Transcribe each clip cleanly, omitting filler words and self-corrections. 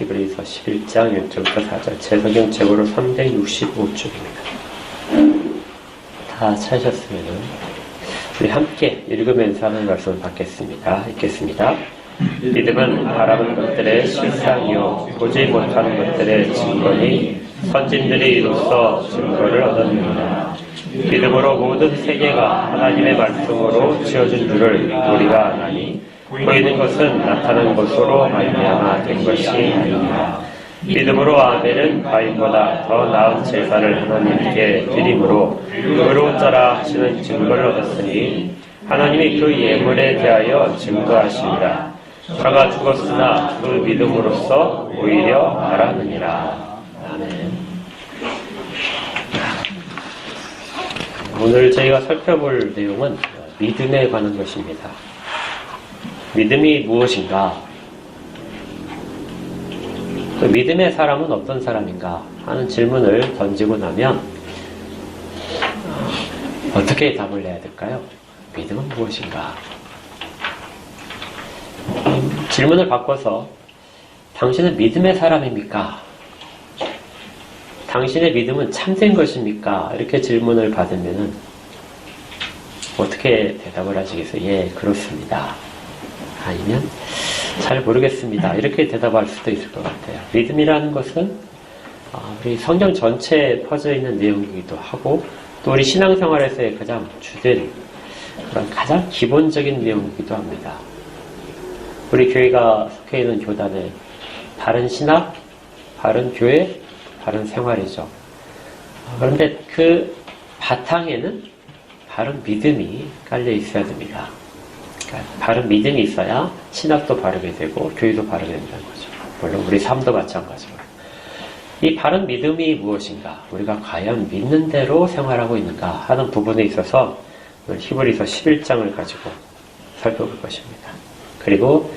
히브리서 11장 1절부터 4절, 제 성경책으로 365쪽입니다. 다 찾으셨으면 우리 함께 읽으면서 하는 말씀을 받겠습니다. 읽겠습니다. 믿음은 바라는 것들의 실상이요 보지 못하는 것들의 증거니 선진들이 이로써 증거를 얻었느니라. 믿음으로 모든 세계가 하나님의 말씀으로 지어진 줄을 우리가 아나니 보이는 것은 나타난 것으로 말미암아 된 것이 아니니라. 믿음으로 아벨은 가인보다 더 나은 제사를 하나님께 드림으로 의로운 자라 하시는 증거를 얻었으니 하나님이 그 예물에 대하여 증거하시니라. 저가 죽었으나 그 믿음으로써 오히려 바라느니라. 아멘. 오늘 저희가 살펴볼 내용은 믿음에 관한 것입니다. 믿음이 무엇인가? 그 믿음의 사람은 어떤 사람인가? 하는 질문을 던지고 나면 어떻게 답을 내야 될까요? 믿음은 무엇인가? 질문을 바꿔서 당신은 믿음의 사람입니까? 당신의 믿음은 참된 것입니까? 이렇게 질문을 받으면 어떻게 대답을 하시겠어요? 예, 그렇습니다. 아니면 잘 모르겠습니다. 이렇게 대답할 수도 있을 것 같아요. 믿음이라는 것은 우리 성경 전체에 퍼져 있는 내용이기도 하고 또 우리 신앙생활에서의 가장 주된 그런 가장 기본적인 내용이기도 합니다. 우리 교회가 속해 있는 교단의 바른 신학, 바른 교회, 바른 생활이죠. 그런데 그 바탕에는 바른 믿음이 깔려 있어야 됩니다. 그러니까 바른 믿음이 있어야 신학도 바르게 되고 교회도 바르게 된다는 거죠. 물론 우리 삶도 마찬가지고. 이 바른 믿음이 무엇인가? 우리가 과연 믿는 대로 생활하고 있는가 하는 부분에 있어서 오늘 히브리서 11장을 가지고 살펴볼 것입니다. 그리고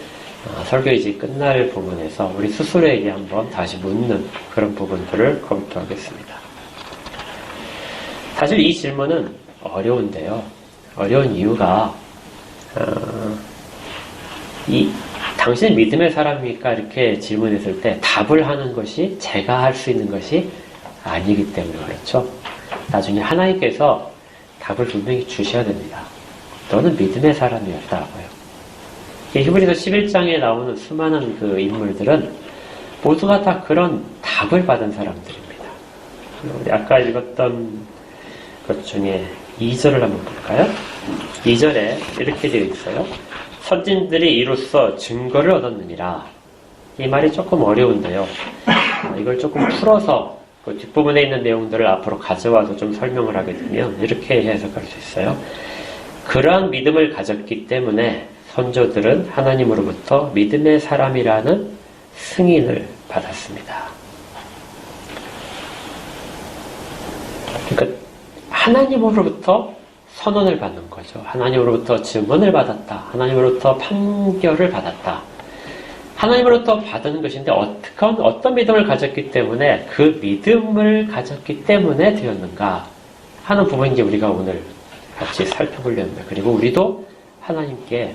설교이지 끝날 부분에서 우리 스스로에게 한번 다시 묻는 그런 부분들을 검토하겠습니다. 사실 이 질문은 어려운데요. 어려운 이유가 당신 믿음의 사람입니까? 이렇게 질문했을 때 답을 하는 것이 제가 할 수 있는 것이 아니기 때문에 그렇죠. 나중에 하나님께서 답을 분명히 주셔야 됩니다. 너는 믿음의 사람이었다고요. 히브리서 11장에 나오는 수많은 그 인물들은 모두가 다 그런 답을 받은 사람들입니다. 우리 아까 읽었던 것 중에 2절을 한번 볼까요? 2절에 이렇게 되어 있어요. 선진들이 이로써 증거를 얻었느니라. 이 말이 조금 어려운데요. 이걸 조금 풀어서 그 뒷부분에 있는 내용들을 앞으로 가져와서 좀 설명을 하게 되면 이렇게 해석할 수 있어요. 그러한 믿음을 가졌기 때문에 선조들은 하나님으로부터 믿음의 사람이라는 승인을 받았습니다. 그러니까 하나님으로부터 선언을 받는 거죠. 하나님으로부터 증언을 받았다. 하나님으로부터 판결을 받았다. 하나님으로부터 받은 것인데 어떤 믿음을 가졌기 때문에 그 믿음을 가졌기 때문에 되었는가 하는 부분이 우리가 오늘 같이 살펴보려 합니다. 그리고 우리도 하나님께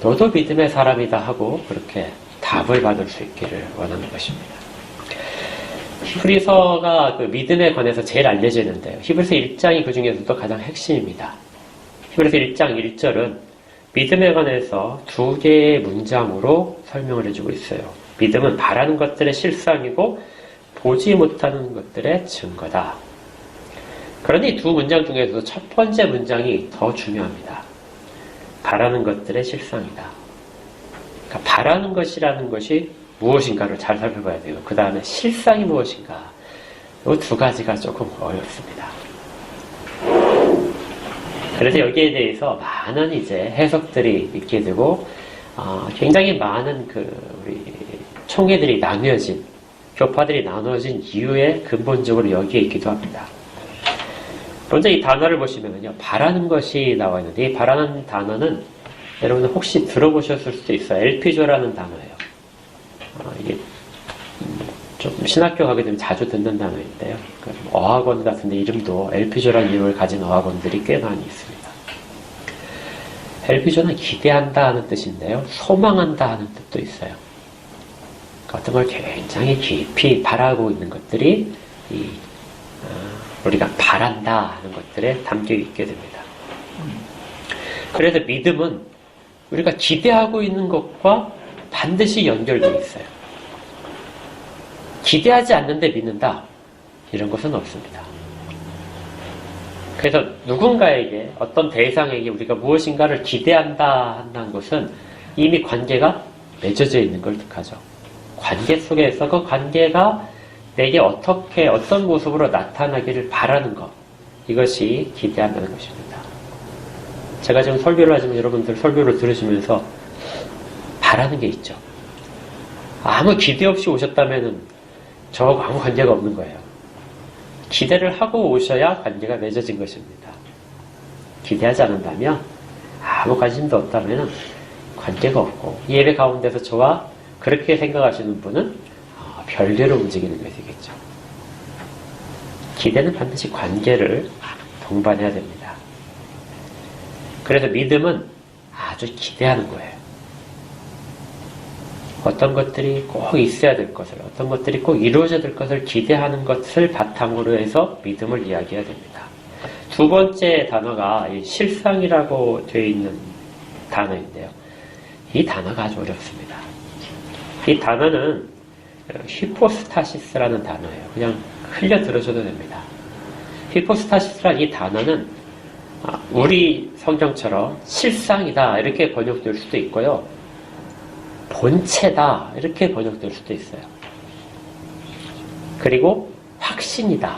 너도 믿음의 사람이다 하고 그렇게 답을 받을 수 있기를 원하는 것입니다. 히브리서가 그 믿음에 관해서 제일 알려져 있는데요. 히브리서 1장이 그 중에서도 가장 핵심입니다. 히브리서 1장 1절은 믿음에 관해서 두 개의 문장으로 설명을 해주고 있어요. 믿음은 바라는 것들의 실상이고 보지 못하는 것들의 증거다. 그러니 두 문장 중에서도 첫 번째 문장이 더 중요합니다. 바라는 것들의 실상이다. 그러니까 바라는 것이라는 것이 무엇인가를 잘 살펴봐야 돼요. 그 다음에 실상이 무엇인가. 이 두 가지가 조금 어렵습니다. 그래서 여기에 대해서 많은 이제 해석들이 있게 되고, 굉장히 많은 우리 총회들이 나뉘어진, 교파들이 나눠진 이유에 근본적으로 여기에 있기도 합니다. 먼저 이 단어를 보시면요, 바라는 것이 나와 있는데, 이 바라는 단어는 여러분 혹시 들어보셨을 수도 있어요. 엘피조라는 단어예요. 이게 좀 신학교 가게 되면 자주 듣는 단어인데요. 어학원 같은 데 이름도 엘피조라는 이름을 가진 어학원들이 꽤 많이 있습니다. 엘피조는 기대한다 하는 뜻인데요. 소망한다 하는 뜻도 있어요. 어떤 걸 굉장히 깊이 바라고 있는 것들이 우리가 바란다 하는 것들에 담겨 있게 됩니다. 그래서 믿음은 우리가 기대하고 있는 것과 반드시 연결되어 있어요. 기대하지 않는데 믿는다, 이런 것은 없습니다. 그래서 누군가에게, 어떤 대상에게 우리가 무엇인가를 기대한다 한다는 것은 이미 관계가 맺어져 있는 걸 뜻하죠. 관계 속에서 그 관계가 내게 어떤 모습으로 나타나기를 바라는 것, 이것이 기대한다는 것입니다. 제가 지금 설교를 하지만 여러분들 설교를 들으시면서 바라는 게 있죠. 아무 기대 없이 오셨다면 저하고 아무 관계가 없는 거예요. 기대를 하고 오셔야 관계가 맺어진 것입니다. 기대하지 않는다면, 아무 관심도 없다면 관계가 없고, 이 예배 가운데서 저와 그렇게 생각하시는 분은 별개로 움직이는 것이겠죠. 기대는 반드시 관계를 동반해야 됩니다. 그래서 믿음은 아주 기대하는 거예요. 어떤 것들이 꼭 있어야 될 것을, 어떤 것들이 꼭 이루어져야 될 것을 기대하는 것을 바탕으로 해서 믿음을 이야기해야 됩니다. 두 번째 단어가 실상이라고 되어 있는 단어인데요. 이 단어가 아주 어렵습니다. 이 단어는 히포스타시스라는 단어예요. 그냥 흘려 들으셔도 됩니다. 히포스타시스라는 이 단어는 우리 성경처럼 실상이다 이렇게 번역될 수도 있고요. 본체다 이렇게 번역될 수도 있어요. 그리고 확신이다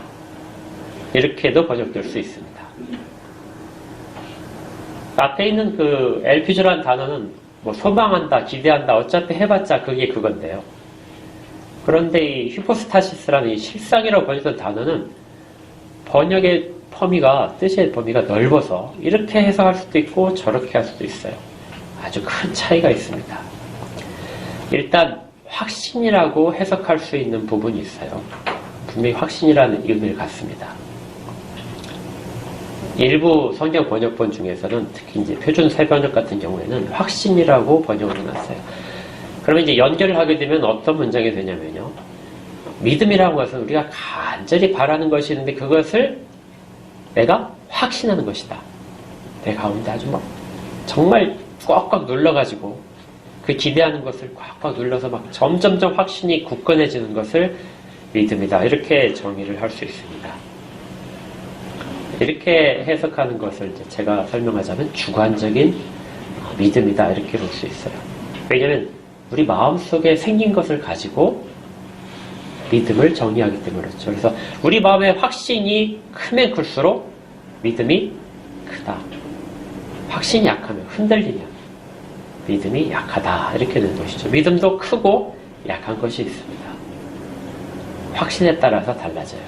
이렇게도 번역될 수 있습니다. 앞에 있는 그 엘피주라는 단어는 뭐 소망한다, 기대한다, 어차피 해봤자 그게 그건데요. 그런데 이 히포스타시스라는 이 실상이라고 번역된 단어는 번역의 뜻의 범위가 넓어서 이렇게 해석할 수도 있고 저렇게 할 수도 있어요. 아주 큰 차이가 있습니다. 일단 확신이라고 해석할 수 있는 부분이 있어요. 분명히 확신이라는 의미를 갖습니다. 일부 성경 번역본 중에서는 특히 이제 표준 새번역 같은 경우에는 확신이라고 번역을 해놨어요. 그러면 이제 연결을 하게 되면 어떤 문장이 되냐면요. 믿음이라는 것은 우리가 간절히 바라는 것이 있는데 그것을 내가 확신하는 것이다. 내 가운데 아주 막 정말 꽉꽉 눌러가지고 그 기대하는 것을 꽉꽉 눌러서 막 점점점 확신이 굳건해지는 것을 믿음이다. 이렇게 정의를 할 수 있습니다. 이렇게 해석하는 것을 이제 제가 설명하자면 주관적인 믿음이다. 이렇게 볼 수 있어요. 왜냐하면 우리 마음속에 생긴 것을 가지고 믿음을 정의하기 때문에 그렇죠. 그래서 우리 마음의 확신이 크면 클수록 믿음이 크다. 확신이 약하면, 흔들리면 믿음이 약하다. 이렇게 되는 것이죠. 믿음도 크고 약한 것이 있습니다. 확신에 따라서 달라져요.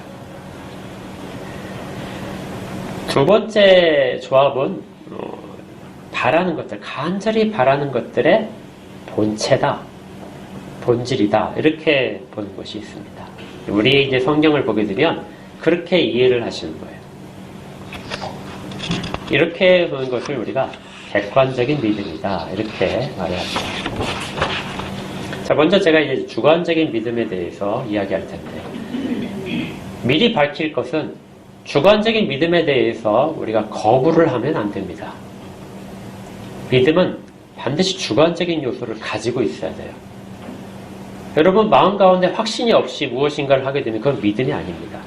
두 번째 조합은 바라는 것들, 간절히 바라는 것들의 본체다, 본질이다. 이렇게 보는 것이 있습니다. 우리 이제 성경을 보게 되면 그렇게 이해를 하시는 거예요. 이렇게 보는 것을 우리가 객관적인 믿음이다. 이렇게 말합니다. 자, 먼저 제가 이제 주관적인 믿음에 대해서 이야기할 텐데, 미리 밝힐 것은 주관적인 믿음에 대해서 우리가 거부를 하면 안 됩니다. 믿음은 반드시 주관적인 요소를 가지고 있어야 돼요. 여러분 마음 가운데 확신이 없이 무엇인가를 하게 되면 그건 믿음이 아닙니다.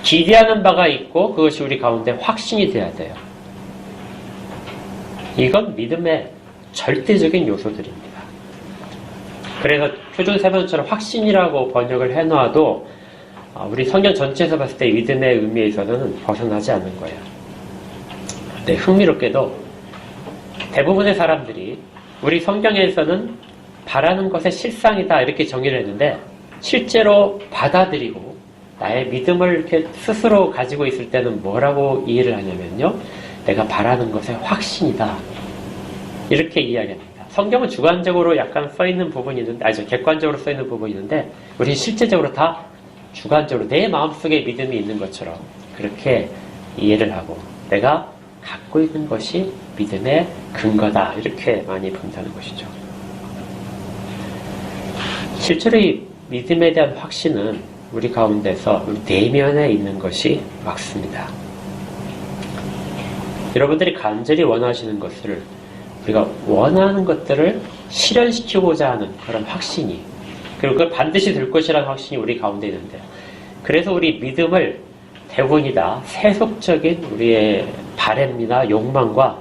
기대하는 바가 있고 그것이 우리 가운데 확신이 돼야 돼요. 이건 믿음의 절대적인 요소들입니다. 그래서 표준 세번처럼 확신이라고 번역을 해놔도 우리 성경 전체에서 봤을 때 믿음의 의미에 있어서는 벗어나지 않는 거예요. 네, 흥미롭게도 대부분의 사람들이 우리 성경에서는 바라는 것의 실상이다 이렇게 정의를 했는데 실제로 받아들이고 나의 믿음을 이렇게 스스로 가지고 있을 때는 뭐라고 이해를 하냐면요. 내가 바라는 것의 확신이다. 이렇게 이야기합니다. 성경은 주관적으로 약간 써있는 부분이 있는데, 객관적으로 써있는 부분이 있는데, 우리 실제적으로 다 주관적으로 내 마음속에 믿음이 있는 것처럼 그렇게 이해를 하고, 내가 갖고 있는 것이 믿음의 근거다. 이렇게 많이 본다는 것이죠. 실제로 이 믿음에 대한 확신은 우리 가운데서 우리 내면에 있는 것이 맞습니다. 여러분들이 간절히 원하시는 것을, 우리가 원하는 것들을 실현시키고자 하는 그런 확신이, 그리고 그걸 반드시 될 것이라는 확신이 우리 가운데 있는데요. 그래서 우리 믿음을 대부분이 다 세속적인 우리의 바램이나 욕망과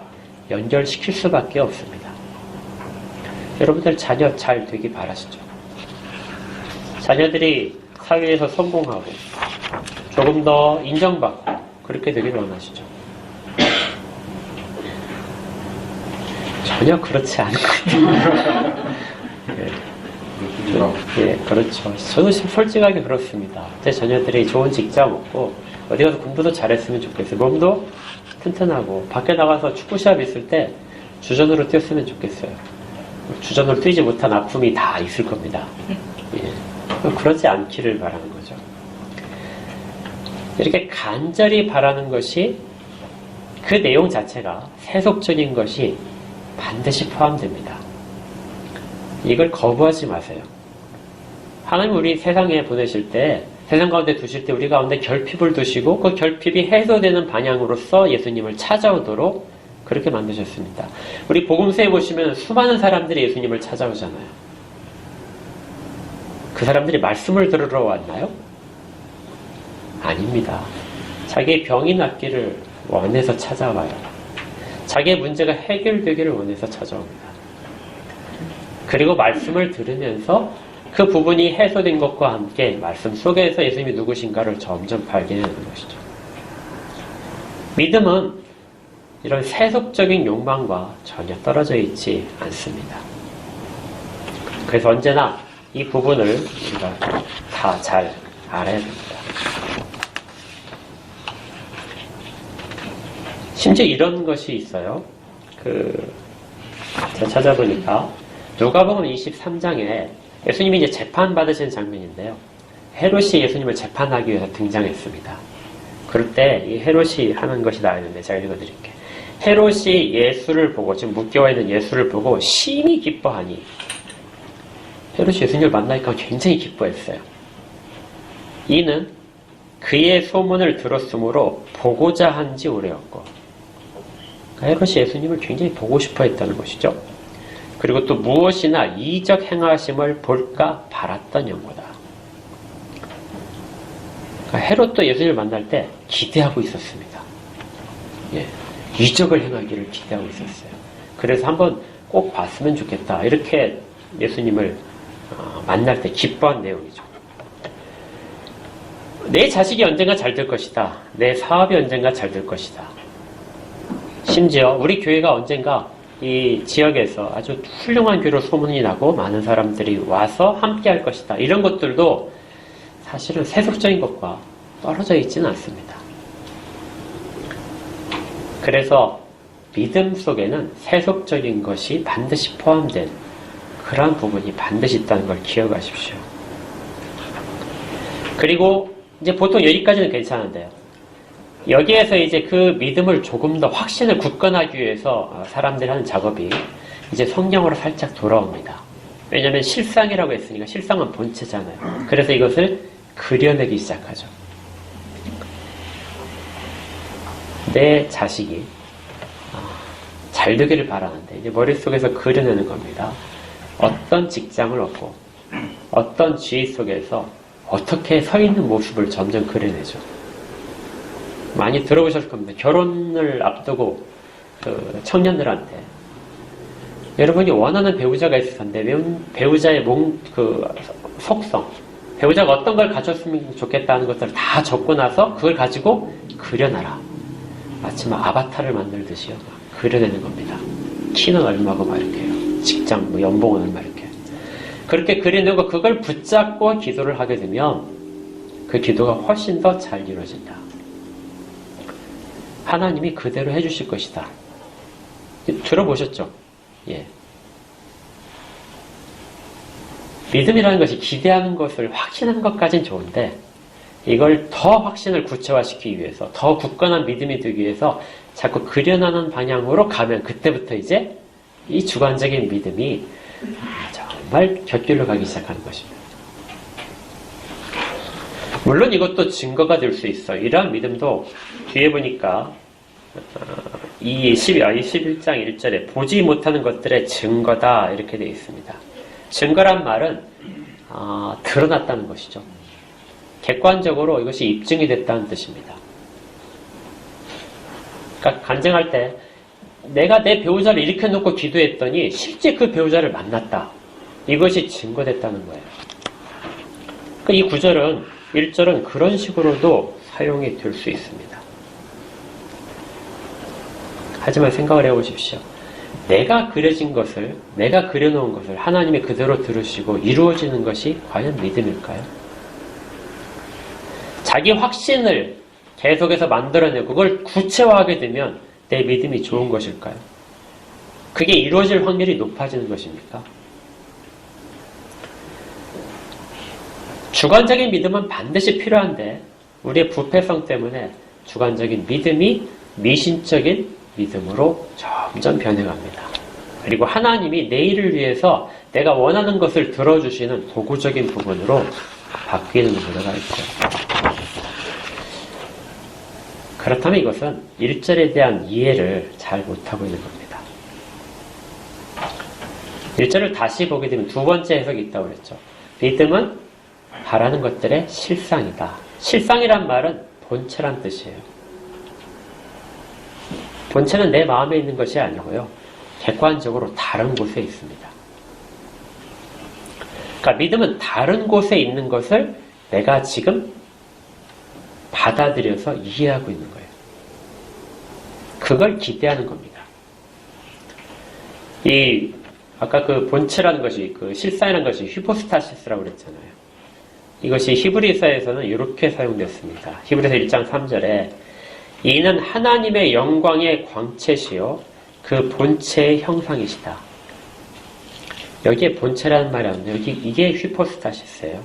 연결시킬 수밖에 없습니다. 여러분들 자녀 잘 되기 바라시죠? 자녀들이 사회에서 성공하고 조금 더 인정받고 그렇게 되길 원하시죠? 전혀 그렇지 않은 것 같아요. 예, 그렇죠. 저도 솔직하게 그렇습니다. 제 자녀들이 좋은 직장 얻고 어디 가서 공부도 잘했으면 좋겠어요. 몸도 튼튼하고 밖에 나가서 축구 시합 있을 때 주전으로 뛰었으면 좋겠어요. 주전으로 뛰지 못한 아픔이 다 있을 겁니다. 예, 그러지 않기를 바라는 거죠. 이렇게 간절히 바라는 것이, 그 내용 자체가 세속적인 것이 반드시 포함됩니다. 이걸 거부하지 마세요. 하나님 우리 세상에 보내실 때, 세상 가운데 두실 때 우리 가운데 결핍을 두시고 그 결핍이 해소되는 방향으로서 예수님을 찾아오도록 그렇게 만드셨습니다. 우리 복음서에 보시면 수많은 사람들이 예수님을 찾아오잖아요. 그 사람들이 말씀을 들으러 왔나요? 아닙니다. 자기의 병이 낫기를 원해서 찾아와요. 자기의 문제가 해결되기를 원해서 찾아옵니다. 그리고 말씀을 들으면서 그 부분이 해소된 것과 함께 말씀 속에서 예수님이 누구신가를 점점 발견하는 것이죠. 믿음은 이런 세속적인 욕망과 전혀 떨어져 있지 않습니다. 그래서 언제나 이 부분을 우리가 다 잘 알아야 됩니다. 심지어 이런 것이 있어요. 제가 찾아보니까 누가복음 23장에 예수님이 이제 재판받으시는 장면인데요. 헤롯이 예수님을 재판하기 위해서 등장했습니다. 그럴 때 이 헤롯이 하는 것이 나와 있는데 제가 읽어드릴게요. 헤롯이 예수를 보고, 지금 묶여와 있는 예수를 보고 심히 기뻐하니, 헤롯이 예수님을 만나니까 굉장히 기뻐했어요. 이는 그의 소문을 들었으므로 보고자 한지 오래였고, 그러니까 헤롯이 예수님을 굉장히 보고 싶어 했다는 것이죠. 그리고 또 무엇이나 이적 행하심을 볼까 바랐던 영모다. 그러니까 헤롯도 예수님을 만날 때 기대하고 있었습니다. 예, 이적을 행하기를 기대하고 있었어요. 그래서 한번 꼭 봤으면 좋겠다. 이렇게 예수님을 만날 때 기뻐한 내용이죠. 내 자식이 언젠가 잘 될 것이다. 내 사업이 언젠가 잘 될 것이다. 심지어 우리 교회가 언젠가 이 지역에서 아주 훌륭한 교회로 소문이 나고 많은 사람들이 와서 함께 할 것이다. 이런 것들도 사실은 세속적인 것과 떨어져 있지는 않습니다. 그래서 믿음 속에는 세속적인 것이 반드시 포함된 그러한 부분이 반드시 있다는 걸 기억하십시오. 그리고 이제 보통 여기까지는 괜찮은데요. 여기에서 이제 그 믿음을 조금 더 확신을 굳건하기 위해서 사람들이 하는 작업이 이제 성경으로 살짝 돌아옵니다. 왜냐하면 실상이라고 했으니까, 실상은 본체잖아요. 그래서 이것을 그려내기 시작하죠. 내 자식이 잘 되기를 바라는데 이제 머릿속에서 그려내는 겁니다. 어떤 직장을 얻고 어떤 지위 속에서 어떻게 서 있는 모습을 점점 그려내죠. 많이 들어보셨을 겁니다. 결혼을 앞두고 청년들한테 여러분이 원하는 배우자가 있을 텐데 배우자의 속성, 배우자가 어떤 걸 가졌으면 좋겠다는 것들을 다 적고 나서 그걸 가지고 그려놔라. 마치 아바타를 만들듯이요. 그려내는 겁니다. 키는 얼마고 막 이렇게요. 직장, 연봉은 얼마 이렇게. 그렇게 그려내고 그걸 붙잡고 기도를 하게 되면 그 기도가 훨씬 더 잘 이루어진다. 하나님이 그대로 해주실 것이다. 들어보셨죠? 예. 믿음이라는 것이 기대하는 것을 확신하는 것까지는 좋은데 이걸 더 확신을 구체화시키기 위해서, 더 굳건한 믿음이 되기 위해서 자꾸 그려나가는 방향으로 가면 그때부터 이제 이 주관적인 믿음이 정말 곁길로 가기 시작하는 것입니다. 물론 이것도 증거가 될 수 있어. 이러한 믿음도 뒤에 보니까 이 11장 1절에 보지 못하는 것들의 증거다 이렇게 되어 있습니다. 증거란 말은 드러났다는 것이죠. 객관적으로 이것이 입증이 됐다는 뜻입니다. 그러니까 간증할 때 내가 내 배우자를 일으켜놓고 기도했더니 실제 그 배우자를 만났다. 이것이 증거됐다는 거예요. 그러니까 이 구절은 1절은 그런 식으로도 사용이 될 수 있습니다. 하지만 생각을 해보십시오. 내가 그려진 것을, 내가 그려놓은 것을 하나님이 그대로 들으시고 이루어지는 것이 과연 믿음일까요? 자기 확신을 계속해서 만들어내고 그걸 구체화하게 되면 내 믿음이 좋은 것일까요? 그게 이루어질 확률이 높아지는 것입니까? 주관적인 믿음은 반드시 필요한데 우리의 부패성 때문에 주관적인 믿음이 미신적인 믿음으로 점점 변해갑니다. 그리고 하나님이 내 일을 위해서 내가 원하는 것을 들어주시는 도구적인 부분으로 바뀌는 문제가 있죠. 그렇다면 이것은 1절에 대한 이해를 잘 못하고 있는 겁니다. 1절을 다시 보게 되면 두 번째 해석이 있다고 그랬죠. 믿음은 바라는 것들의 실상이다. 실상이란 말은 본체란 뜻이에요. 본체는 내 마음에 있는 것이 아니고요. 객관적으로 다른 곳에 있습니다. 그러니까 믿음은 다른 곳에 있는 것을 내가 지금 받아들여서 이해하고 있는 거예요. 그걸 기대하는 겁니다. 아까 그 본체라는 것이, 그 실상이라는 것이 히포스타시스라고 그랬잖아요. 이것이 히브리서에서는 이렇게 사용됐습니다. 히브리서 1장 3절에 이는 하나님의 영광의 광채시요 그 본체의 형상이시다. 여기에 본체라는 말이 없네요. 이게 히포스타시스예요.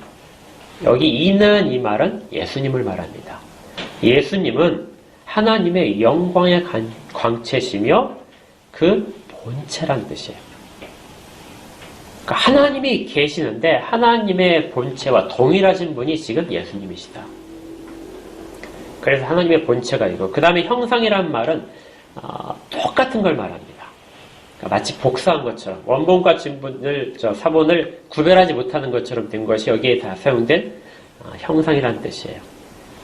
여기 이는 이 말은 예수님을 말합니다. 예수님은 하나님의 영광의 광채시며 그 본체란 뜻이에요. 그러니까 하나님이 계시는데 하나님의 본체와 동일하신 분이 지금 예수님이시다. 그래서 하나님의 본체가 이고 그 다음에 형상이란 말은 똑같은 걸 말합니다. 그러니까 마치 복사한 것처럼 원본과 사본을 구별하지 못하는 것처럼 된 것이 여기에 다 사용된 형상이라는 뜻이에요.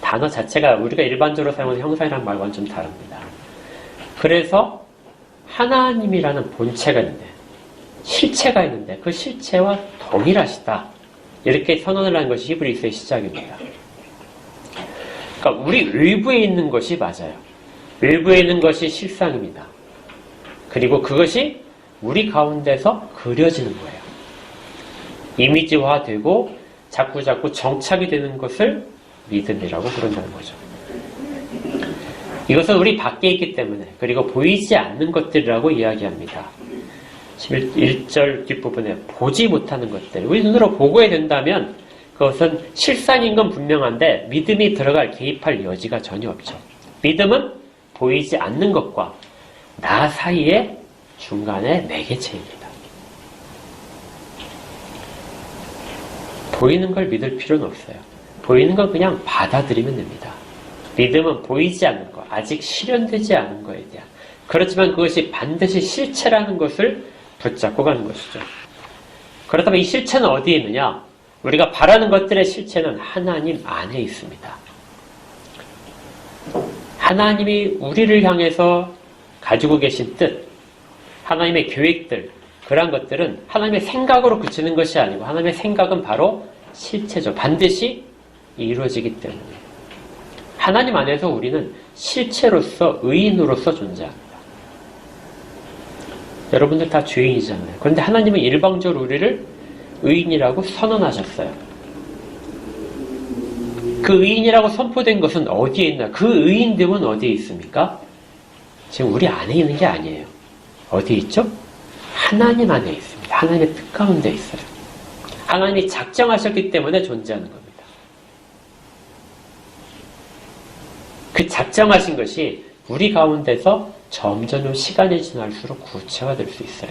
단어 자체가 우리가 일반적으로 사용하는 형상이라는 말과는 좀 다릅니다. 그래서 하나님이라는 본체가 있는데 실체가 있는데 그 실체와 동일하시다. 이렇게 선언을 하는 것이 히브리서의 시작입니다. 그러니까 우리 외부에 있는 것이 맞아요. 외부에 있는 것이 실상입니다. 그리고 그것이 우리 가운데서 그려지는 거예요. 이미지화되고 자꾸자꾸 정착이 되는 것을 믿음이라고 부른다는 거죠. 이것은 우리 밖에 있기 때문에 그리고 보이지 않는 것들이라고 이야기합니다. 1절 뒷부분에 보지 못하는 것들, 우리 눈으로 보고야 된다면 그것은 실상인 건 분명한데 믿음이 들어갈 개입할 여지가 전혀 없죠. 믿음은 보이지 않는 것과 나 사이의 중간의 매개체입니다. 보이는 걸 믿을 필요는 없어요. 보이는 건 그냥 받아들이면 됩니다. 믿음은 보이지 않는 것, 아직 실현되지 않은 것에 대한, 그렇지만 그것이 반드시 실체라는 것을 붙잡고 가는 것이죠. 그렇다면 이 실체는 어디에 있느냐? 우리가 바라는 것들의 실체는 하나님 안에 있습니다. 하나님이 우리를 향해서 가지고 계신 뜻, 하나님의 계획들, 그러한 것들은 하나님의 생각으로 그치는 것이 아니고 하나님의 생각은 바로 실체죠. 반드시 이루어지기 때문에. 하나님 안에서 우리는 실체로서, 의인으로서 존재합니다. 여러분들 다 죄인이잖아요. 그런데 하나님은 일방적으로 우리를 의인이라고 선언하셨어요. 그 의인이라고 선포된 것은 어디에 있나? 그 의인됨은 어디에 있습니까? 지금 우리 안에 있는 게 아니에요. 어디에 있죠? 하나님 안에 있습니다. 하나님의 뜻 가운데 있어요. 하나님이 작정하셨기 때문에 존재하는 겁니다. 그 작정하신 것이 우리 가운데서 점점 시간이 지날수록 구체화될 수 있어요.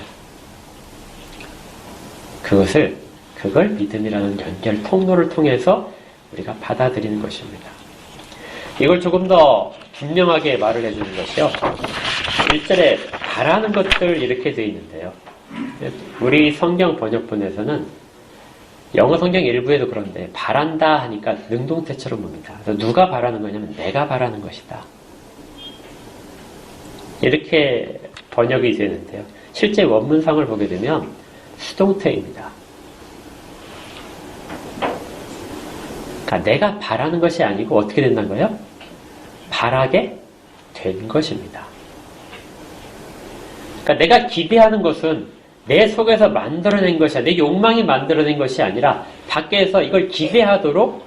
그걸 믿음이라는 연결 통로를 통해서 우리가 받아들이는 것입니다. 이걸 조금 더 분명하게 말을 해주는 것이요. 1절에 바라는 것들 이렇게 되어 있는데요. 우리 성경 번역본에서는 영어 성경 일부에도 그런데 바란다 하니까 능동태처럼 봅니다. 그래서 누가 바라는 거냐면 내가 바라는 것이다. 이렇게 번역이 되는데요. 실제 원문상을 보게 되면 수동태입니다. 그러니까 내가 바라는 것이 아니고 어떻게 된다는 거예요? 바라게 된 것입니다. 그러니까 내가 기대하는 것은 내 속에서 만들어낸 것이 아니라 내 욕망이 만들어낸 것이 아니라 밖에서 이걸 기대하도록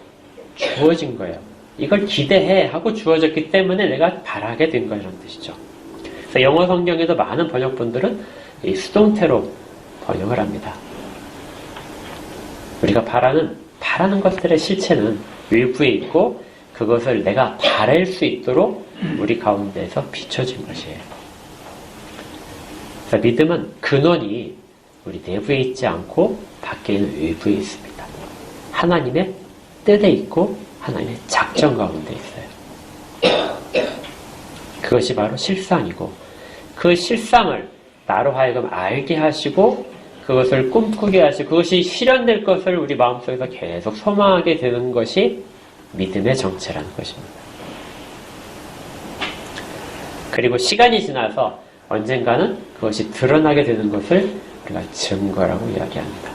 주어진 거예요. 이걸 기대해 하고 주어졌기 때문에 내가 바라게 된 거라는 뜻이죠. 그래서 영어 성경에도 많은 번역본들은 이 수동태로 번역을 합니다. 우리가 바라는 것들의 실체는 외부에 있고 그것을 내가 바랄 수 있도록 우리 가운데에서 비춰진 것이에요. 그래서 믿음은 근원이 우리 내부에 있지 않고 밖에 있는 외부에 있습니다. 하나님의 뜻에 있고 하나님의 작전 가운데 있어요. 그것이 바로 실상이고 그 실상을 나로 하여금 알게 하시고 그것을 꿈꾸게 하시고 그것이 실현될 것을 우리 마음속에서 계속 소망하게 되는 것이 믿음의 정체라는 것입니다. 그리고 시간이 지나서 언젠가는 그것이 드러나게 되는 것을 우리가 증거라고 이야기합니다.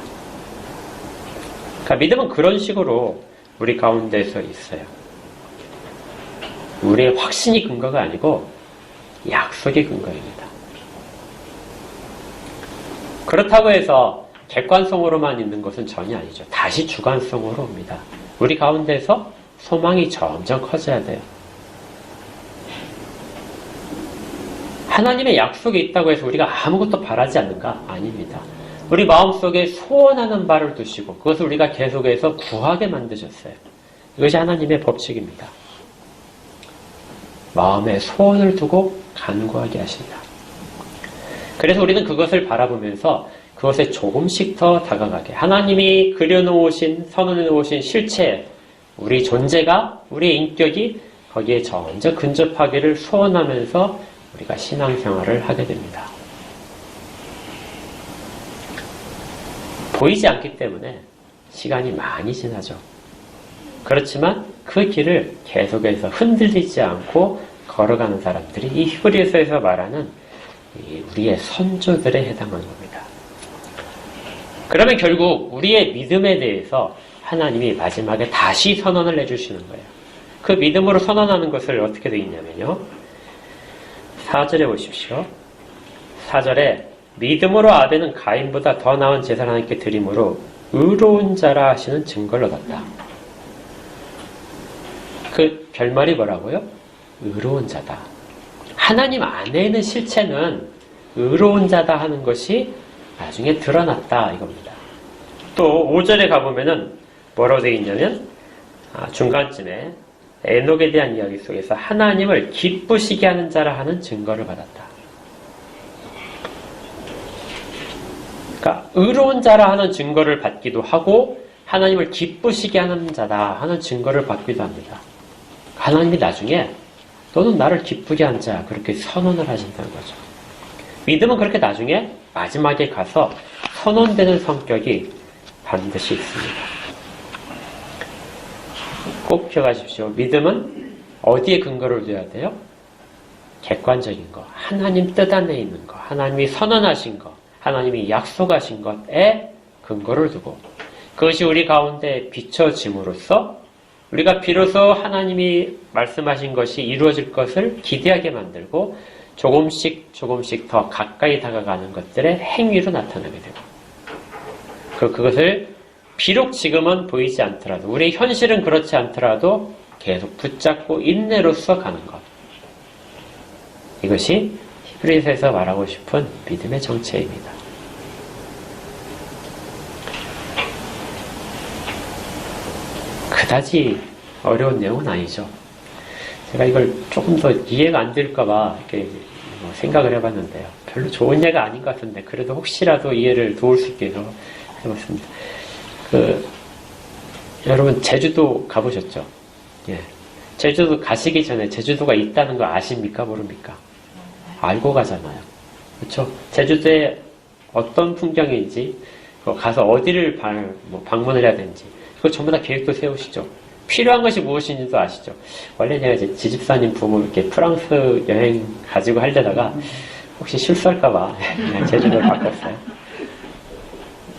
그러니까 믿음은 그런 식으로 우리 가운데서 있어요. 우리의 확신이 근거가 아니고 약속이 근거입니다. 그렇다고 해서 객관성으로만 있는 것은 전혀 아니죠. 다시 주관성으로 옵니다. 우리 가운데서 소망이 점점 커져야 돼요. 하나님의 약속이 있다고 해서 우리가 아무것도 바라지 않는가? 아닙니다. 우리 마음속에 소원하는 바를 두시고 그것을 우리가 계속해서 구하게 만드셨어요. 이것이 하나님의 법칙입니다. 마음에 소원을 두고 간구하게 하신다. 그래서 우리는 그것을 바라보면서 그것에 조금씩 더 다가가게 하나님이 그려놓으신 선언해놓으신 실체 우리 존재가 우리의 인격이 거기에 점점 근접하기를 소원하면서 우리가 신앙생활을 하게 됩니다. 보이지 않기 때문에 시간이 많이 지나죠. 그렇지만 그 길을 계속해서 흔들리지 않고 걸어가는 사람들이 이 히브리서에서 말하는 우리의 선조들에 해당하는 겁니다. 그러면 결국 우리의 믿음에 대해서 하나님이 마지막에 다시 선언을 해주시는 거예요. 그 믿음으로 선언하는 것을 어떻게 되어 있냐면요. 4절에 보십시오. 4절에 믿음으로 아벨은 가인보다 더 나은 제사를 하나님께 드림으로 의로운 자라 하시는 증거를 얻었다. 그 결말이 뭐라고요? 의로운 자다. 하나님 안에 있는 실체는 의로운 자다 하는 것이 나중에 드러났다 이겁니다. 또 5절에 가보면은 뭐라고 되어 있냐면 중간쯤에 에녹에 대한 이야기 속에서 하나님을 기쁘시게 하는 자라 하는 증거를 받았다. 그러니까 의로운 자라 하는 증거를 받기도 하고 하나님을 기쁘시게 하는 자다 하는 증거를 받기도 합니다. 하나님이 나중에 너는 나를 기쁘게 한 자 그렇게 선언을 하신다는 거죠. 믿음은 그렇게 나중에 마지막에 가서 선언되는 성격이 반드시 있습니다. 꼭 기억하십시오. 믿음은 어디에 근거를 둬야 돼요? 객관적인 거, 하나님 뜻 안에 있는 거, 하나님이 선언하신 거, 하나님이 약속하신 것에 근거를 두고 그것이 우리 가운데 비춰짐으로써 우리가 비로소 하나님이 말씀하신 것이 이루어질 것을 기대하게 만들고 조금씩 더 가까이 다가가는 것들의 행위로 나타나게 되고 그것을 비록 지금은 보이지 않더라도 우리의 현실은 그렇지 않더라도 계속 붙잡고 인내로써 가는 것. 이것이 히브리서에서 말하고 싶은 믿음의 정체입니다. 그다지 어려운 내용은 아니죠. 제가 이걸 조금 더 이해가 안 될까봐 이렇게 생각을 해봤는데요. 별로 좋은 예가 아닌 것 같은데 그래도 혹시라도 이해를 도울 수 있게 해서 해봤습니다. 여러분 제주도 가보셨죠? 예. 제주도 가시기 전에 제주도가 있다는 거 아십니까? 모릅니까? 알고 가잖아요. 그렇죠? 제주도에 어떤 풍경인지, 가서 어디를 방문을 해야 되는지, 그거 전부 다 계획도 세우시죠. 필요한 것이 무엇인지도 아시죠. 원래 제가 이제 지집사님 부모 이렇게 프랑스 여행 가지고 하려다가 혹시 실수할까봐 그냥 제주도를 바꿨어요.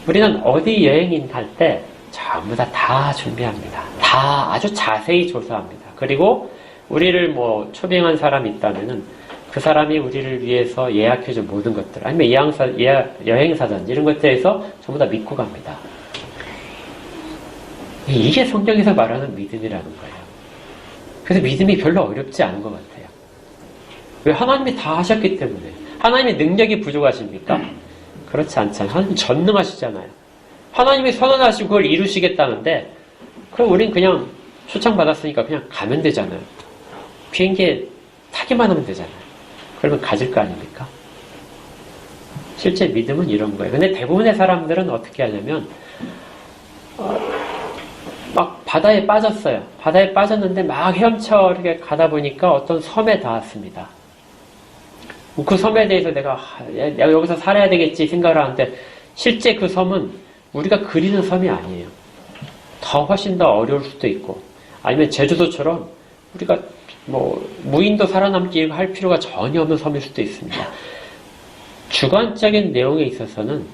우리는 어디 여행인 갈 때 전부 다 준비합니다. 다 아주 자세히 조사합니다. 그리고 우리를 초빙한 사람이 있다면은 그 사람이 우리를 위해서 예약해준 모든 것들, 아니면 여행사전 이런 것들에서 전부 다 믿고 갑니다. 이게 성경에서 말하는 믿음이라는 거예요. 그래서 믿음이 별로 어렵지 않은 것 같아요. 왜? 하나님이 다 하셨기 때문에. 하나님의 능력이 부족하십니까? 그렇지 않잖아요. 하나님 전능하시잖아요. 하나님이 선언하시고 그걸 이루시겠다는데, 그럼 우린 그냥 초청받았으니까 그냥 가면 되잖아요. 비행기에 타기만 하면 되잖아요. 그러면 가질 거 아닙니까? 실제 믿음은 이런 거예요. 근데 대부분의 사람들은 어떻게 하냐면, 막 바다에 빠졌어요. 바다에 빠졌는데 막 헤엄쳐 이렇게 가다 보니까 어떤 섬에 닿았습니다. 그 섬에 대해서 내가 여기서 살아야 되겠지 생각을 하는데, 실제 그 섬은 우리가 그리는 섬이 아니에요. 더 훨씬 더 어려울 수도 있고, 아니면 제주도처럼 우리가 무인도 살아남기 할 필요가 전혀 없는 섬일 수도 있습니다. 주관적인 내용에 있어서는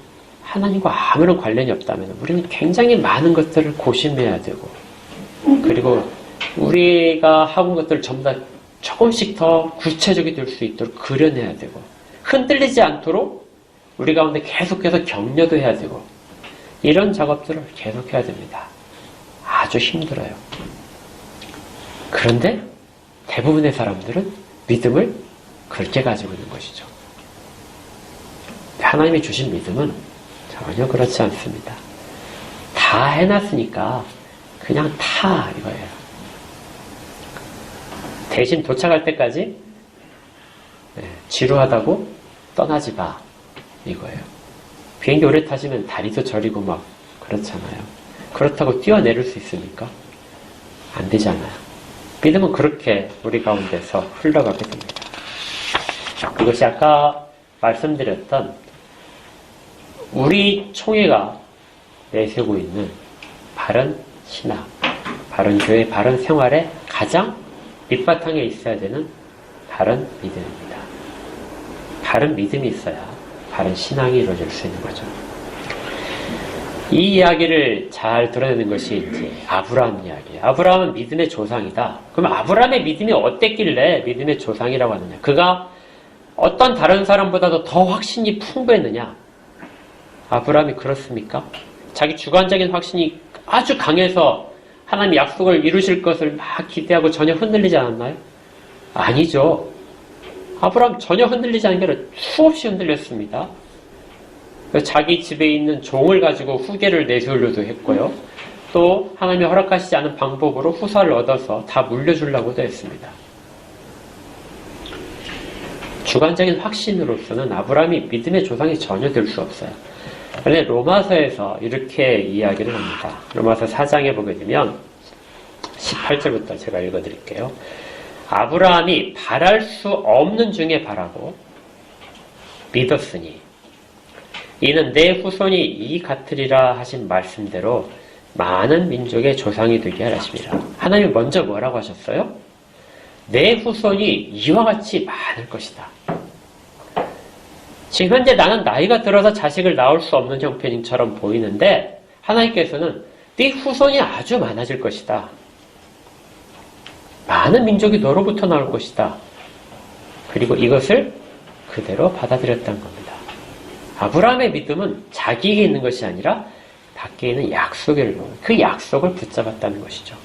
하나님과 아무런 관련이 없다면 우리는 굉장히 많은 것들을 고심해야 되고, 그리고 우리가 하고 온 것들을 전부 다 조금씩 더 구체적이 될 수 있도록 그려내야 되고, 흔들리지 않도록 우리 가운데 계속해서 격려도 해야 되고, 이런 작업들을 계속해야 됩니다. 아주 힘들어요. 그런데 대부분의 사람들은 믿음을 그렇게 가지고 있는 것이죠. 하나님이 주신 믿음은 전혀 그렇지 않습니다. 다 해놨으니까 그냥 타 이거예요. 대신 도착할 때까지 지루하다고 떠나지 마 이거예요. 비행기 오래 타시면 다리도 저리고 막 그렇잖아요. 그렇다고 뛰어내릴 수 있습니까? 안 되잖아요. 믿음은 그렇게 우리 가운데서 흘러가게 됩니다. 이것이 아까 말씀드렸던 우리 총회가 내세우고 있는 바른 신학, 바른 교회, 바른 생활의 가장 밑바탕에 있어야 되는 바른 믿음입니다. 바른 믿음이 있어야 바른 신앙이 이루어질 수 있는 거죠. 이 이야기를 잘 드러내는 것이 이제 아브라함 이야기예요. 아브라함은 믿음의 조상이다. 그럼 아브라함의 믿음이 어땠길래 믿음의 조상이라고 하느냐? 그가 어떤 다른 사람보다도 더 확신이 풍부했느냐? 아브라함이 그렇습니까? 자기 주관적인 확신이 아주 강해서 하나님 약속을 이루실 것을 막 기대하고 전혀 흔들리지 않았나요? 아니죠. 아브라함 전혀 흔들리지 않은 게 아니라 수없이 흔들렸습니다. 자기 집에 있는 종을 가지고 후계를 내세우려도 했고요. 또 하나님이 허락하시지 않은 방법으로 후사를 얻어서 다 물려주려고도 했습니다. 주관적인 확신으로서는 아브라함이 믿음의 조상이 전혀 될 수 없어요. 그런데 로마서에서 이렇게 이야기를 합니다. 로마서 4장에 보게 되면 18절부터 제가 읽어드릴게요. 아브라함이 바랄 수 없는 중에 바라고 믿었으니 이는 내 후손이 이 같으리라 하신 말씀대로 많은 민족의 조상이 되게 하심이라. 하나님이 먼저 뭐라고 하셨어요? 내 후손이 이와 같이 많을 것이다. 지금 현재 나는 나이가 들어서 자식을 낳을 수 없는 형편처럼 보이는데 하나님께서는 네 후손이 아주 많아질 것이다. 많은 민족이 너로부터 나올 것이다. 그리고 이것을 그대로 받아들였다는 겁니다. 아브라함의 믿음은 자기에게 있는 것이 아니라 밖에 있는 그 약속을 붙잡았다는 것이죠.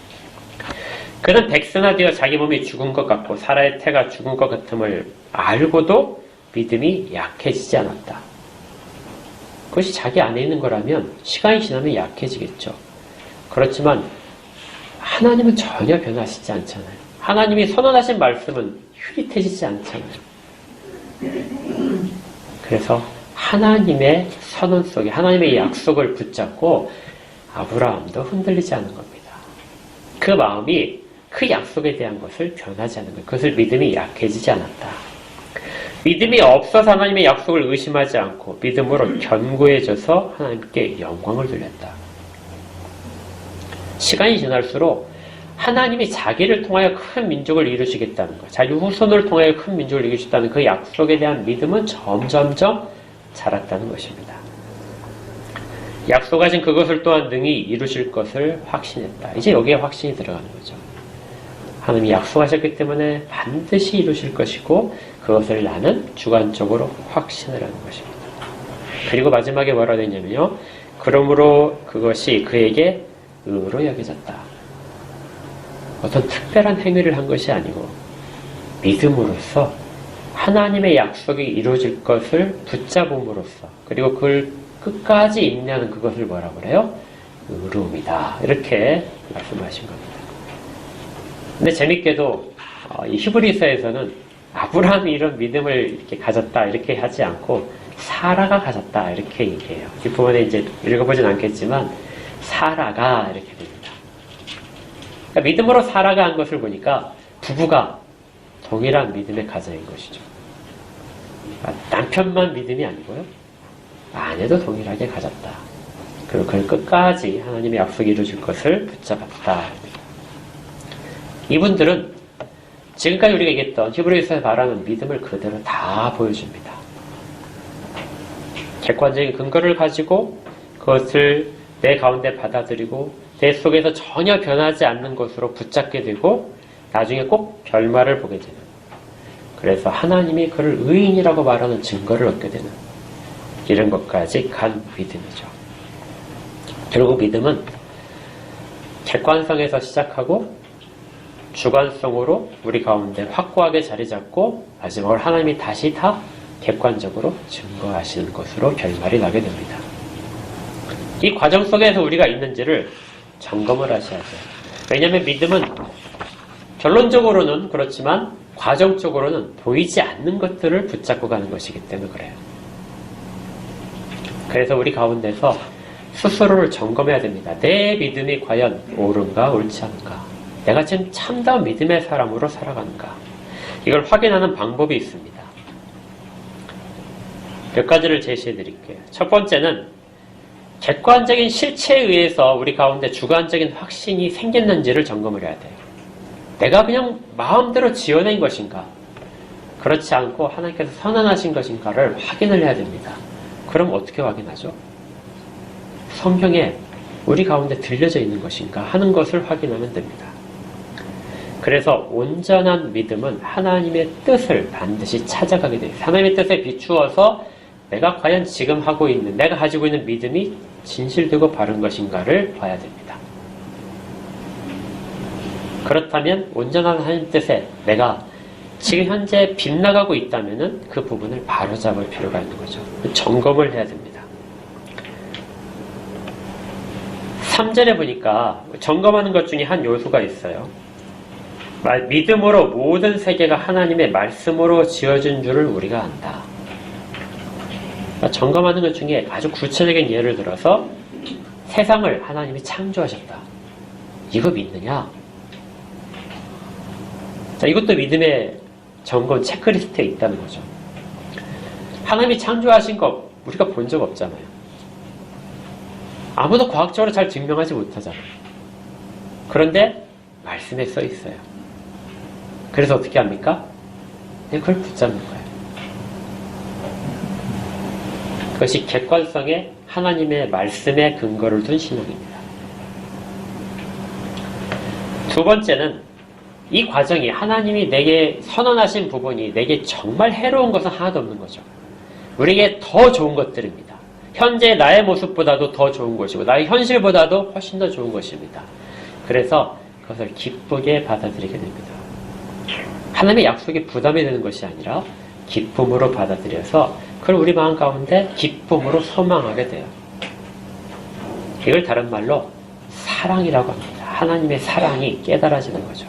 그는 백세나 되어 자기 몸이 죽은 것 같고 사라의 태가 죽은 것 같음을 알고도 믿음이 약해지지 않았다. 그것이 자기 안에 있는 거라면 시간이 지나면 약해지겠죠. 그렇지만 하나님은 전혀 변하시지 않잖아요. 하나님이 선언하신 말씀은 흐릿해지지 않잖아요. 그래서 하나님의 선언 속에 하나님의 약속을 붙잡고 아브라함도 흔들리지 않은 겁니다. 그 마음이 그 약속에 대한 것을 변하지 않는 거예요. 그것을 믿음이 약해지지 않았다. 믿음이 없어서 하나님의 약속을 의심하지 않고 믿음으로 견고해져서 하나님께 영광을 돌렸다. 시간이 지날수록 하나님이 자기를 통하여 큰 민족을 이루시겠다는 것, 자기 후손을 통하여 큰 민족을 이루시겠다는 그 약속에 대한 믿음은 점점점 자랐다는 것입니다. 약속하신 그것을 또한 능히 이루실 것을 확신했다. 이제 여기에 확신이 들어가는 거죠. 하나님이 약속하셨기 때문에 반드시 이루실 것이고 그것을 나는 주관적으로 확신을 하는 것입니다. 그리고 마지막에 뭐라고 되어 있냐면요. 그러므로 그것이 그에게 의로 여겨졌다. 어떤 특별한 행위를 한 것이 아니고 믿음으로써 하나님의 약속이 이루어질 것을 붙잡음으로써 그리고 그걸 끝까지 인내하는 그것을 뭐라고 그래요? 의로움이다. 이렇게 말씀하신 겁니다. 근데 재밌게도 이 히브리서에서는 아브라함이 이런 믿음을 이렇게 가졌다 이렇게 하지 않고 사라가 가졌다 이렇게 얘기해요. 이 부분에 이제 읽어보진 않겠지만 사라가 이렇게 됩니다. 그러니까 믿음으로 사라가 한 것을 보니까 부부가 동일한 믿음의 가정인 것이죠. 남편만 믿음이 아니고요. 아내도 동일하게 가졌다. 그리고 그걸 끝까지 하나님의 약속이 이루어질 것을 붙잡았다. 이분들은 지금까지 우리가 얘기했던 히브리서에서 말하는 믿음을 그대로 다 보여줍니다. 객관적인 근거를 가지고 그것을 내 가운데 받아들이고 내 속에서 전혀 변하지 않는 것으로 붙잡게 되고 나중에 꼭 결말을 보게 되는, 그래서 하나님이 그를 의인이라고 말하는 증거를 얻게 되는 이런 것까지 간 믿음이죠. 결국 믿음은 객관성에서 시작하고 주관성으로 우리 가운데 확고하게 자리 잡고 마지막으로 하나님이 다시 다 객관적으로 증거하시는 것으로 결말이 나게 됩니다. 이 과정 속에서 우리가 있는지를 점검을 하셔야죠. 왜냐하면 믿음은 결론적으로는 그렇지만 과정적으로는 보이지 않는 것들을 붙잡고 가는 것이기 때문에 그래요. 그래서 우리 가운데서 스스로를 점검해야 됩니다. 내 믿음이 과연 옳은가 옳지 않은가, 내가 지금 참다운 믿음의 사람으로 살아가는가, 이걸 확인하는 방법이 있습니다. 몇 가지를 제시해 드릴게요. 첫 번째는 객관적인 실체에 의해서 우리 가운데 주관적인 확신이 생겼는지를 점검을 해야 돼요. 내가 그냥 마음대로 지어낸 것인가, 그렇지 않고 하나님께서 선언하신 것인가를 확인을 해야 됩니다. 그럼 어떻게 확인하죠? 성경에 우리 가운데 들려져 있는 것인가 하는 것을 확인하면 됩니다. 그래서 온전한 믿음은 하나님의 뜻을 반드시 찾아가게 돼요. 하나님의 뜻에 비추어서 내가 과연 지금 하고 있는, 내가 가지고 있는 믿음이 진실되고 바른 것인가를 봐야 됩니다. 그렇다면 온전한 하나님 뜻에 내가 지금 현재 빗나가고 있다면 그 부분을 바로잡을 필요가 있는 거죠. 점검을 해야 됩니다. 3절에 보니까 점검하는 것 중에 한 요소가 있어요. 믿음으로 모든 세계가 하나님의 말씀으로 지어진 줄을 우리가 안다. 점검하는 것 중에 아주 구체적인 예를 들어서 세상을 하나님이 창조하셨다. 이거 믿느냐? 자, 이것도 믿음의 점검 체크리스트에 있다는 거죠. 하나님이 창조하신 거 우리가 본 적 없잖아요. 아무도 과학적으로 잘 증명하지 못하잖아요. 그런데 말씀에 써 있어요. 그래서 어떻게 합니까? 그걸 붙잡는 거예요. 그것이 객관성에 하나님의 말씀에 근거를 둔 신앙입니다. 두 번째는 이 과정이 하나님이 내게 선언하신 부분이 내게 정말 해로운 것은 하나도 없는 거죠. 우리에게 더 좋은 것들입니다. 현재 나의 모습보다도 더 좋은 것이고 나의 현실보다도 훨씬 더 좋은 것입니다. 그래서 그것을 기쁘게 받아들이게 됩니다. 하나님의 약속이 부담이 되는 것이 아니라 기쁨으로 받아들여서 그걸 우리 마음 가운데 기쁨으로 소망하게 돼요. 이걸 다른 말로 사랑이라고 합니다. 하나님의 사랑이 깨달아지는 거죠.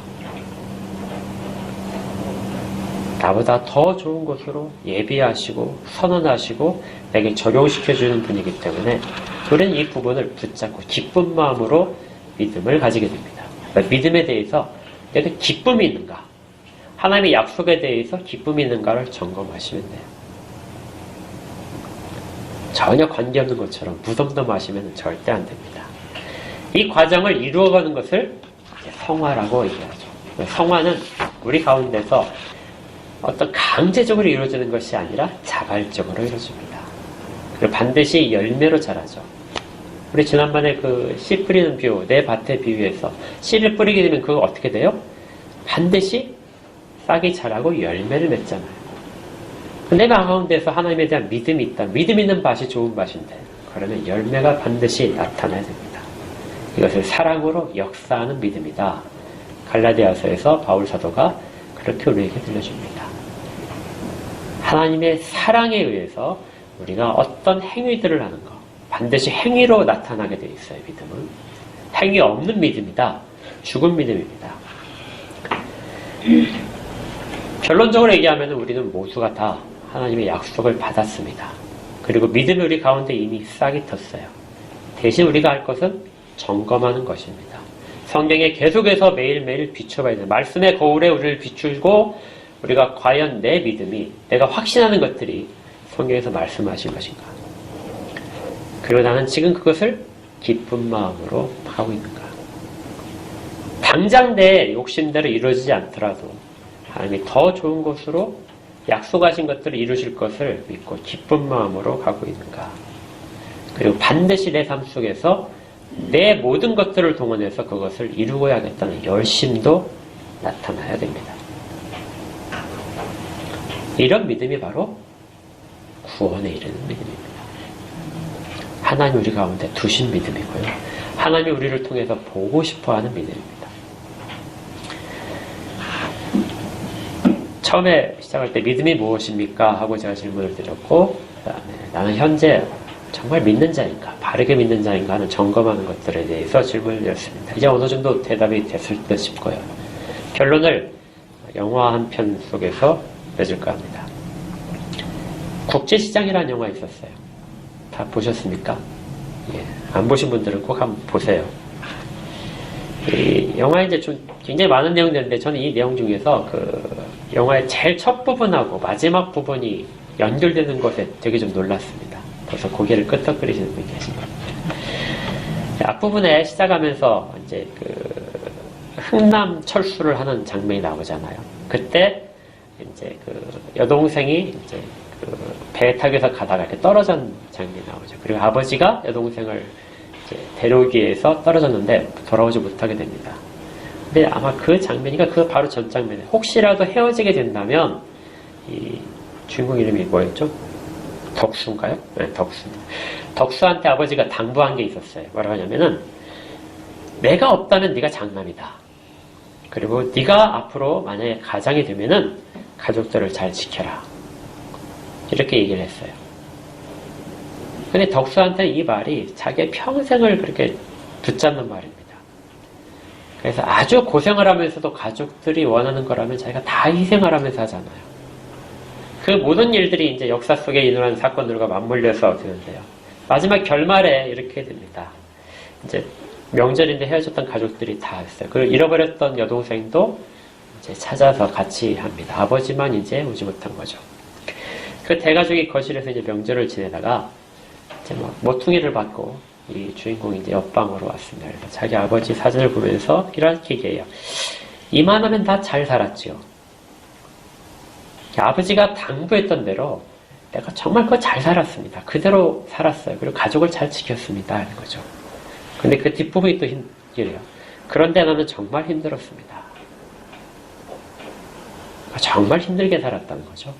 나보다 더 좋은 곳으로 예비하시고 선언하시고 내게 적용시켜주는 분이기 때문에 우리는 이 부분을 붙잡고 기쁜 마음으로 믿음을 가지게 됩니다. 그러니까 믿음에 대해서 내가 기쁨이 있는가, 하나님의 약속에 대해서 기쁨이 있는가를 점검하시면 돼요. 전혀 관계없는 것처럼 무덤덤하시면 절대 안 됩니다. 이 과정을 이루어가는 것을 성화라고 얘기하죠. 성화는 우리 가운데서 어떤 강제적으로 이루어지는 것이 아니라 자발적으로 이루어집니다. 그리고 반드시 열매로 자라죠. 우리 지난번에 그 씨 뿌리는 비유, 내 밭의 비유에서 씨를 뿌리게 되면 그거 어떻게 돼요? 반드시 싹이 자라고 열매를 맺잖아요. 내가 가운데서 하나님에 대한 믿음이 있다. 믿음 있는 밭이 좋은 밭인데 그러면 열매가 반드시 나타나야 됩니다. 이것을 사랑으로 역사하는 믿음이다. 갈라디아서에서 바울 사도가 그렇게 우리에게 들려줍니다. 하나님의 사랑에 의해서 우리가 어떤 행위들을 하는 것, 반드시 행위로 나타나게 되어 있어요. 믿음은 행위 없는 믿음이다. 죽은 믿음입니다. 결론적으로 얘기하면 우리는 모두가 다 하나님의 약속을 받았습니다. 그리고 믿음이 우리 가운데 이미 싹이 텄어요. 대신 우리가 할 것은 점검하는 것입니다. 성경에 계속해서 매일매일 비춰봐야 돼요. 말씀의 거울에 우리를 비추고 우리가 과연 내 믿음이, 내가 확신하는 것들이 성경에서 말씀하신 것인가. 그리고 나는 지금 그것을 기쁜 마음으로 하고 있는가. 당장 내 욕심대로 이루어지지 않더라도 하나님이 더 좋은 것으로 약속하신 것들을 이루실 것을 믿고 기쁜 마음으로 가고 있는가. 그리고 반드시 내 삶 속에서 내 모든 것들을 동원해서 그것을 이루어야겠다는 열심도 나타나야 됩니다. 이런 믿음이 바로 구원에 이르는 믿음입니다. 하나님 우리 가운데 두신 믿음이고요. 하나님이 우리를 통해서 보고 싶어하는 믿음입니다. 처음에 시작할 때 믿음이 무엇입니까? 하고 제가 질문을 드렸고 그다음에 나는 현재 정말 믿는 자인가, 바르게 믿는 자인가 하는 점검하는 것들에 대해서 질문을 드렸습니다. 이제 어느 정도 대답이 됐을 듯 싶고요. 결론을 영화 한 편 속에서 맺을까 합니다. 국제시장이라는 영화 있었어요. 다 보셨습니까? 예, 안 보신 분들은 꼭 한번 보세요. 이 영화에 이제 좀 굉장히 많은 내용이 있는데 저는 이 내용 중에서 그 영화의 제일 첫 부분하고 마지막 부분이 연결되는 것에 되게 좀 놀랐습니다. 그래서 고개를 끄덕거리시는 분이 계신 겁니다. 앞부분에 시작하면서 이제 그 흥남 철수를 하는 장면이 나오잖아요. 그때 이제 그 여동생이 이제 그 배 타기에서 가다가 이렇게 떨어진 장면이 나오죠. 그리고 아버지가 여동생을 이제 데려오기 위해서 떨어졌는데 돌아오지 못하게 됩니다. 근데 아마 그 장면이가 그 바로 전 장면에 혹시라도 헤어지게 된다면 이 주인공 이름이 뭐였죠? 덕수인가요? 네, 덕수. 덕수한테 아버지가 당부한 게 있었어요. 뭐라고 하냐면은 내가 없다면 네가 장남이다. 그리고 네가 앞으로 만약에 가장이 되면은 가족들을 잘 지켜라. 이렇게 얘기를 했어요. 근데 덕수한테는 이 말이 자기의 평생을 그렇게 붙잡는 말입니다. 그래서 아주 고생을 하면서도 가족들이 원하는 거라면 자기가 다 희생을 하면서 하잖아요. 그 모든 일들이 이제 역사 속에 일어난 사건들과 맞물려서 되는데요. 마지막 결말에 이렇게 됩니다. 이제 명절인데 헤어졌던 가족들이 다 했어요. 그리고 잃어버렸던 여동생도 이제 찾아서 같이 합니다. 아버지만 이제 오지 못한 거죠. 그 대가족이 거실에서 이제 명절을 지내다가 이제 막 모퉁이를 받고 이 주인공이 이제 옆방으로 왔습니다. 그래서 자기 아버지 사진을 보면서 이렇게 얘기해요. 이만하면 다 잘 살았지요. 아버지가 당부했던 대로 내가 정말 그거 잘 살았습니다. 그대로 살았어요. 그리고 가족을 잘 지켰습니다. 하는 거죠. 근데 그 뒷부분이 또 이래요. 그런데 나는 정말 힘들었습니다. 정말 힘들게 살았다는 거죠.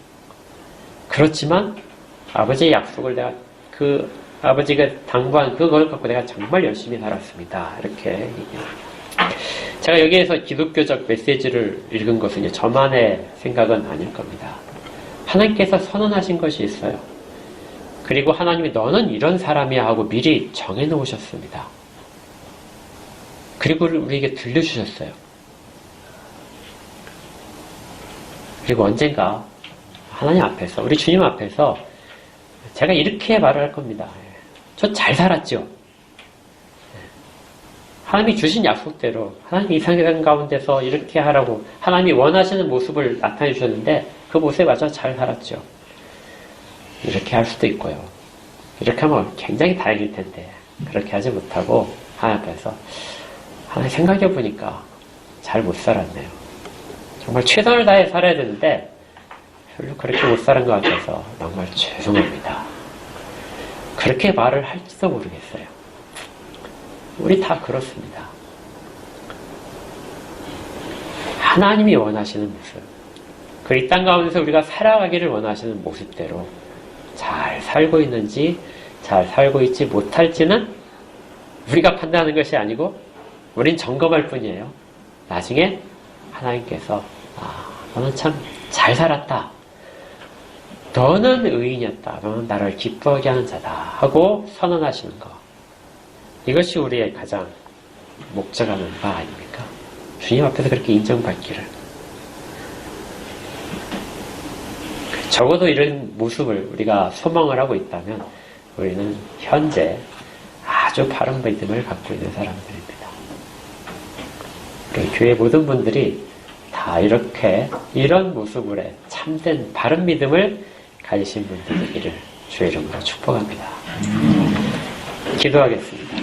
그렇지만 아버지의 약속을 내가 그 아버지가 당부한 그걸 갖고 내가 정말 열심히 살았습니다. 이렇게 얘기해요. 제가 여기에서 기독교적 메시지를 읽은 것은 이제 저만의 생각은 아닐 겁니다. 하나님께서 선언하신 것이 있어요. 그리고 하나님이 너는 이런 사람이야 하고 미리 정해놓으셨습니다. 그리고 우리에게 들려주셨어요. 그리고 언젠가 하나님 앞에서, 우리 주님 앞에서 제가 이렇게 말을 할 겁니다. 저 잘 살았죠? 하나님이 주신 약속대로 하나님 이 세상 가운데서 이렇게 하라고 하나님이 원하시는 모습을 나타내 주셨는데 그 모습에 맞춰 잘 살았죠. 이렇게 할 수도 있고요. 이렇게 하면 굉장히 다행일 텐데 그렇게 하지 못하고 하나님 앞에서 하나님 생각해 보니까 잘 못 살았네요. 정말 최선을 다해 살아야 되는데 별로 그렇게 못 살은 것 같아서 정말 죄송합니다. 그렇게 말을 할지도 모르겠어요. 우리 다 그렇습니다. 하나님이 원하시는 모습, 그 이 땅 가운데서 우리가 살아가기를 원하시는 모습대로 잘 살고 있는지 잘 살고 있지 못할지는 우리가 판단하는 것이 아니고 우린 점검할 뿐이에요. 나중에 하나님께서 너는 참 잘 살았다. 너는 의인이었다. 너는 나를 기뻐하게 하는 자다. 하고 선언하시는 것. 이것이 우리의 가장 목적하는 바 아닙니까? 주님 앞에서 그렇게 인정받기를. 적어도 이런 모습을 우리가 소망을 하고 있다면 우리는 현재 아주 바른 믿음을 갖고 있는 사람들입니다. 우리 교회 모든 분들이 다 이렇게 이런 모습으로 참된 바른 믿음을 가지신 분들이기를 주의 이름으로 축복합니다. 기도하겠습니다.